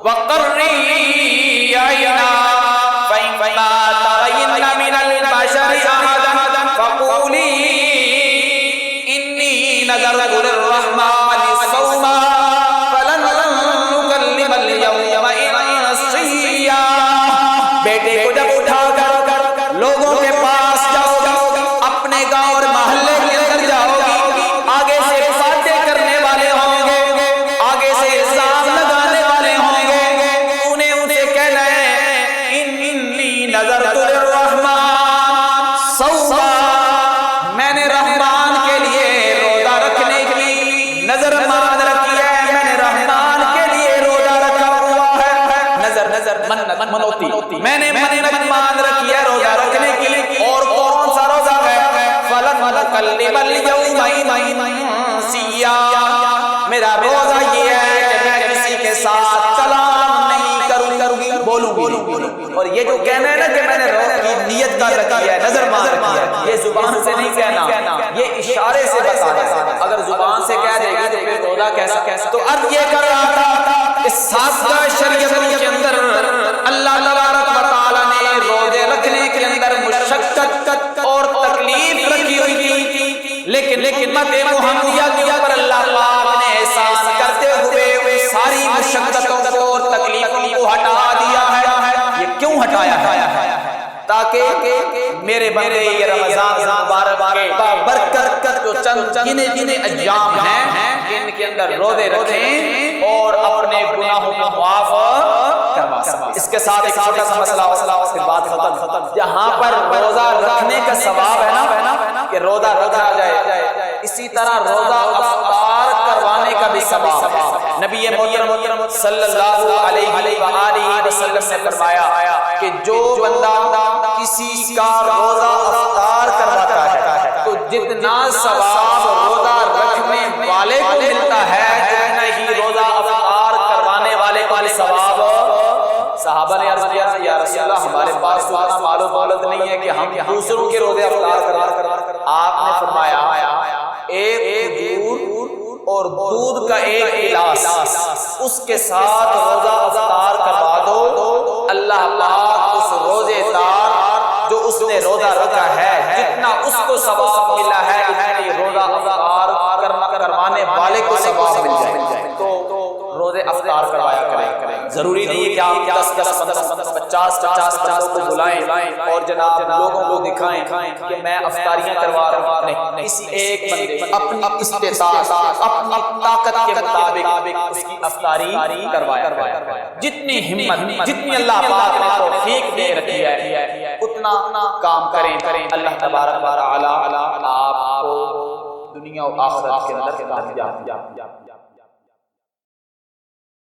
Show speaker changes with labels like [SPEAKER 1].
[SPEAKER 1] وقرّي عینا فإما ترین من البشر احدا فقولی انی نذرت للرحمن صوما فلن نکلم اليوم انسیا۔ بیٹے کو جب اٹھا کر لوگوں کے پاس جاؤ گی، اپنے گاؤں اور محلے کے اندر جاؤ گی، آگے سے باتیں کرنے والے ہوں گے، آگے سے الزام لگانے والے ہوں گے، انہیں ان سے کہنا ہے انی نذرت للرحمن صوما، میں نے رحمان کے لیے روزہ رکھنے کی نظر مان رکھی ہے، میں نے رحمان کے لیے روزہ رکھا ہوا ہے، نظر منوتی، میں نے منت مان رکھی ہے روزہ رکھنے کی، اور کون سا روزہ ہے؟ فلن نکلم اليوم انسیا، میرا روزہ یہ ہے کہ میں کسی کے ساتھ کلام نہیں کروں گی، بولوں گی۔ اور یہ جو کہنا ہے نا کہ میں نے روزہ کی نیت کر رکھی ہے، نظر مان رکھی ہے، یہ زبان سے نہیں کہنا، یہ اشارے سے بتانا۔ اگر زبان سے کہہ دے گی تو پھر روزہ کیسا؟ تو عرض یہ کر رہا تھا کہ سابقہ شریعت کے اندر اللہ تبارک و تعالیٰ نے روزے رکھنے کے اندر مشقت اور تکلیف رکھی ہوئی تھی، لیکن امت محمدیہ کے اوپر اللہ پاک نے احسان کرتے ہوئے ساری مشقتوں کو اور تکلیفوں کو ہٹا دیا ہے۔ یہ کیوں ہٹایا ہے؟ تاکہ میرے بندے یہ رمضان مبارک کے بابرکت جو چند گنے ایام ہیں ان کے اندر روزے رکھیں اور اپنے گناہوں کو معاف کروا سکیں۔ اس کے ساتھ ایک چھوٹا سا مسئلہ اس کے بعد ختم۔ جہاں پر روزہ رکھنے کا ثواب ہے نا کہ روزہ رکھا جائے، اسی طرح روزہ افطار کروانے کا بھی ثواب ہے۔ نبی محترم صلی اللہ علیہ وآلہ وسلم نے فرمایا کہ جو بندہ کسی کا روزہ افطار کرواتا ہے تو جتنا ثواب روزہ رکھنے والے کو ملتا ہے اتنا ہی روزہ افطار کروانے والے کو بھی ثواب۔ صحابہ نے عرض کیا یا رسول اللہ ہمارے پاس تو اتنا مال و دولت نہیں ہے کہ ہم دوسروں کے روزے افطار کروا۔ آپ نے فرمایا ایک کھجور اور دودھ کا ایک گلاس اس کے ساتھ روزہ افطار کروا دو، اللہ پاک اس روزے دار جو اس نے روزہ رکھا ہے جتنا اس کو ثواب ملا ہے اتنا ہی روزہ افطار کروانے والے کو ثواب مل جائے۔ تو روزے افطار کروایا کریں، ضروری نہیں ہے کہ آپ 10 50 بندوں کو بلائیں اور جناب لوگوں کو دکھائیں کہ میں افطاریاں کروا رہا ہوں، نہیں، کسی ایک بندے اپنی استطاعت اپنی طاقت کے مطابق اس کی افطاری کروایا، جتنی ہمت جتنی اللہ پاک نے توفیق دے رکھی ہے اتنا کام کریں۔ اللہ تبارک و تعالی آپ کو دنیا و آخرت کے اندر کامیاب